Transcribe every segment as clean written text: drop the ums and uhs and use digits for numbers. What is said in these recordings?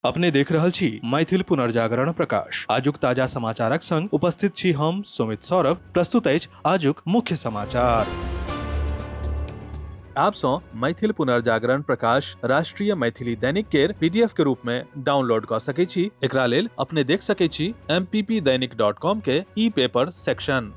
अपने देख रहल छी मैथिल पुनर्जागरण प्रकाश। आजुक ताजा समाचारक संग उपस्थित छी हम सुमित सौरभ। प्रस्तुत अछि आजुक मुख्य समाचार। आप सो मैथिल पुनर्जागरण प्रकाश राष्ट्रीय मैथिली दैनिक केर पीडीएफ के रूप में डाउनलोड कर सकै छी। एकरा लेल अपने देख सकै छी mppdainik.com के ई पेपर सेक्शन।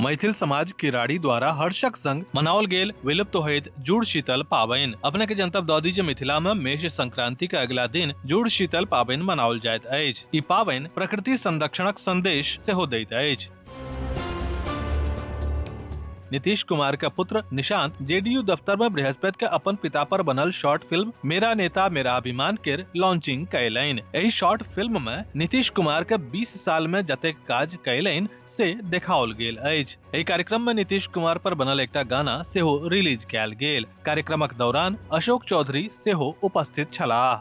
मैथिल समाज किराड़ी द्वारा हर्षक संग मनाओल गेल विलुप्त होइत जुड़ शीतल पाबनि। अपने के जनतब दऽ दी जे मिथिला में मेष संक्रांति के अगला दिन जुड़ शीतल पाबनि मनाओल जाइत अछि। ई पाबनि प्रकृति संरक्षणक संदेश सेहो दैत अछि। नीतीश कुमार के पुत्र निशांत जेडीयू दफ्तर में बृहस्पति के अपन पिता पर बनल शॉर्ट फिल्म मेरा नेता मेरा अभिमान केर लॉन्चिंग कयलनि। एही शॉर्ट फिल्म में नीतीश कुमार के 20 साल में जतेक काज कयलनि से देखाओल गेल अछि। एही कार्यक्रम में नीतीश कुमार पर बनल एकटा गाना सेहो रिलीज कयल गेल। कार्यक्रमक दौरान अशोक चौधरी सेहो उपस्थित छलाह।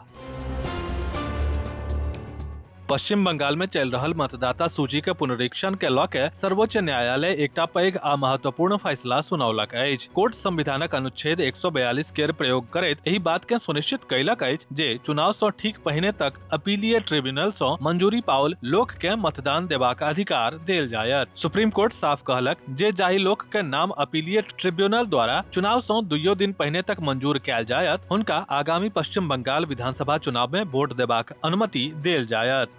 पश्चिम बंगाल में चल रहल मतदाता सूची के पुनरीक्षण के लऽ के सर्वोच्च न्यायालय एकटा पैघ आ महत्वपूर्ण फैसला सुनौलक अछि। कोर्ट संविधानक अनुच्छेद 142 केर प्रयोग करैत एही बात के सुनिश्चित कयलक अछि जे चुनाव सँ ठीक पहिने तक अपीलीय ट्रिब्यूनल सँ मंजूरी पाओल लोक के मतदान देबाक अधिकार देल जायत। सुप्रीम कोर्ट साफ कहलक जे जाहि लोक के नाम अपीलीय ट्रिब्यूनल द्वारा चुनाव सँ 2 दिन पहिने तक मंजूर कयल जायत हुनका आगामी पश्चिम बंगाल विधानसभा चुनाव में वोट देबाक अनुमति देल जायत।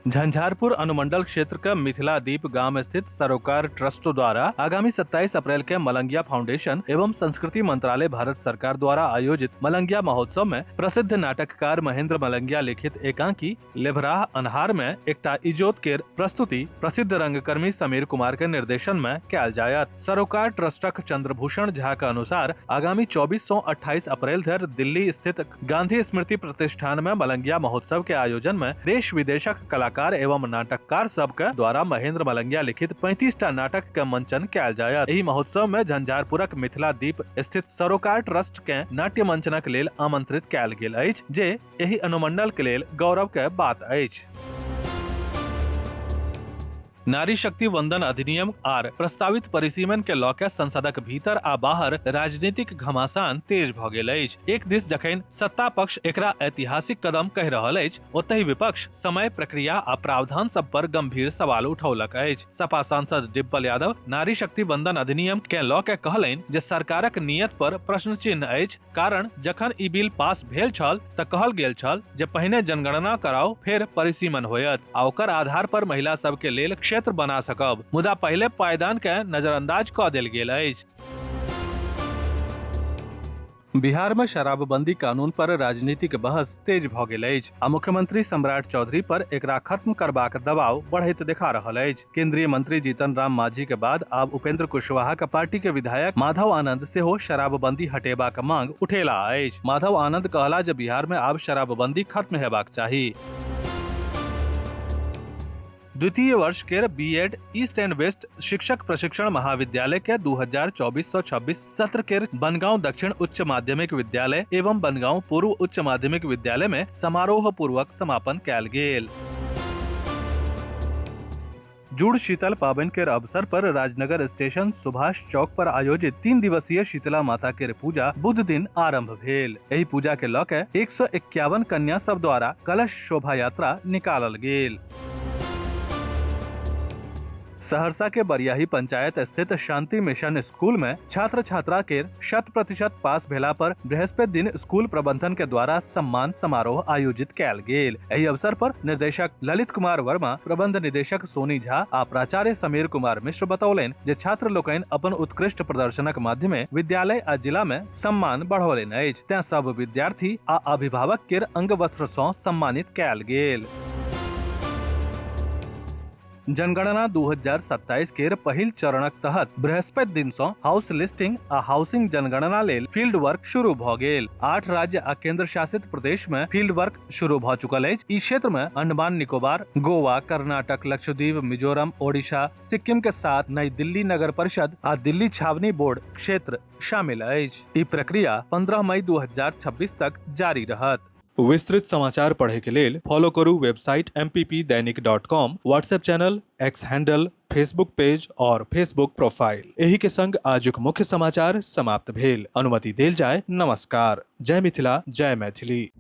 झंझारपुर अनुमंडल क्षेत्र के मिथिला दीप गांव स्थित सरोकार ट्रस्ट द्वारा आगामी 27 अप्रैल के मलंगिया फाउंडेशन एवं संस्कृति मंत्रालय भारत सरकार द्वारा आयोजित मलंगिया महोत्सव में प्रसिद्ध नाटककार महेंद्र मलंगिया लिखित एकांकी लेभराह अन्हार में एकटा इजोत केर प्रस्तुति प्रसिद्ध रंगकर्मी समीर कुमार के निर्देशन में कयल जायत। सरोकार ट्रस्टक चंद्रभूषण झा के अनुसार आगामी 24 से 28 अप्रैल धरि दिल्ली स्थित गांधी स्मृति प्रतिष्ठान में मलंगिया महोत्सव के आयोजन में देश विदेशक कलाकार एवं नाटककार सब के द्वारा महेंद्र मलंगिया लिखित 35 टा नाटक के मंचन कयल जायत। एही महोत्सव में झंझारपुरक मिथिला दीप स्थित सरोकार ट्रस्ट के नाट्य मंचनक लेल आमंत्रित कयल गेल अछि जे एही अनुमंडल के लेल गौरव के बात अछि। नारी शक्ति वंदन अधिनियम आर प्रस्तावित परिसीमन के लऽ के संसदक भीतर आ बाहर राजनीतिक घमासान तेज भऽ गेल अछि। एक दिस जखन सत्ता पक्ष एकरा ऐतिहासिक कदम कहि रहल अछि, ओतहि विपक्ष समय, प्रक्रिया आ प्रावधान सब पर गंभीर सवाल उठौलक अछि। सपा सांसद डिम्पल यादव नारी शक्ति वंदन अधिनियम के लऽ के कहलनि जे सरकारक नियत पर प्रश्न चिन्ह अछि, कारण जखन ई बिल पास भेल छल तऽ कहल गेल छल जे पहिने जनगणना कराओ फेर परिसीमन होयत आ ओकर आधार पर महिला सब के लेल क्षेत्र बना सकब, मुदा पहले पायदान के नजरअंदाज कऽ देल गेल अछि। बिहार में शराबबंदी कानून पर राजनीतिक बहस तेज भऽ गेल अछि आ मुख्यमंत्री सम्राट चौधरी पर एकरा खत्म करबाक दबाव बढ़ैत देखा रहल अछि। केंद्रीय मंत्री जीतन राम मांझी के बाद आब उपेंद्र कुशवाहा के पार्टी के विधायक माधव आनंद सेहो शराबबंदी हटेबाक मांग उठेला अछि। माधव आनंद कहला जे बिहार में आब शराबबंदी खत्म हेबाक चाही। द्वितीय वर्ष केर बीएड ईस्ट एंड वेस्ट शिक्षक प्रशिक्षण महाविद्यालय के 2024-26 सत्र केर बनगांव दक्षिण उच्च माध्यमिक विद्यालय एवं बनगांव पूर्व उच्च माध्यमिक विद्यालय में समारोह पूर्वक समापन कयल गेल। जुड़ शीतल पाबनि केर अवसर पर राजनगर स्टेशन सुभाष चौक पर आयोजित 3 दिवसीय शीतला माता केर पूजा बुध दिन आरंभ भेल। एही पूजा के लऽ के 151 कन्या सब द्वारा कलश शोभा यात्रा निकालल गेल। सहरसा के बरियाही पंचायत स्थित शांति मिशन स्कूल में छात्र छात्रा के 100% पास भेला पर बृहस्पति दिन स्कूल प्रबंधन के द्वारा सम्मान समारोह आयोजित कयल गेल। एही अवसर पर निर्देशक ललित कुमार वर्मा, प्रबंध निदेशक सोनी झा आ प्राचार्य समीर कुमार मिश्र बतौलनि जे छात्र लोकनि अपन उत्कृष्ट प्रदर्शनक माध्यमे विद्यालय आ जिला में सम्मान बढ़ौलनि अछि। तें सब विद्यार्थी आ अभिभावक के अंग वस्त्र सँ सम्मानित कयल गेल। जनगणना 2027 केर पहिल चरणक तहत बृहस्पति दिन सँ हाउस लिस्टिंग आ हाउसिंग जनगणना लेल फील्ड वर्क शुरू भऽ गेल। 8 राज्य आ केंद्र शासित प्रदेश में फील्ड वर्क शुरू भऽ चुकल अछि। ई क्षेत्र में अंडमान निकोबार, गोवा, कर्नाटक, लक्षद्वीप, मिजोरम, ओडिशा, सिक्किम के साथ नई दिल्ली नगर परिषद आ दिल्ली छावनी बोर्ड क्षेत्र शामिल अछि। ई प्रक्रिया 15 मई 2026 तक जारी रहत। विस्तृत समाचार पढ़े के लेल फॉलो करू website mppdainik.com, WhatsApp channel, x handle, Facebook page और फेसबुक प्रोफाइल। एही के संग आजुक मुख्य समाचार समाप्त भेल। अनुमति देल जाय। नमस्कार। जय मिथिला, जय मैथिली।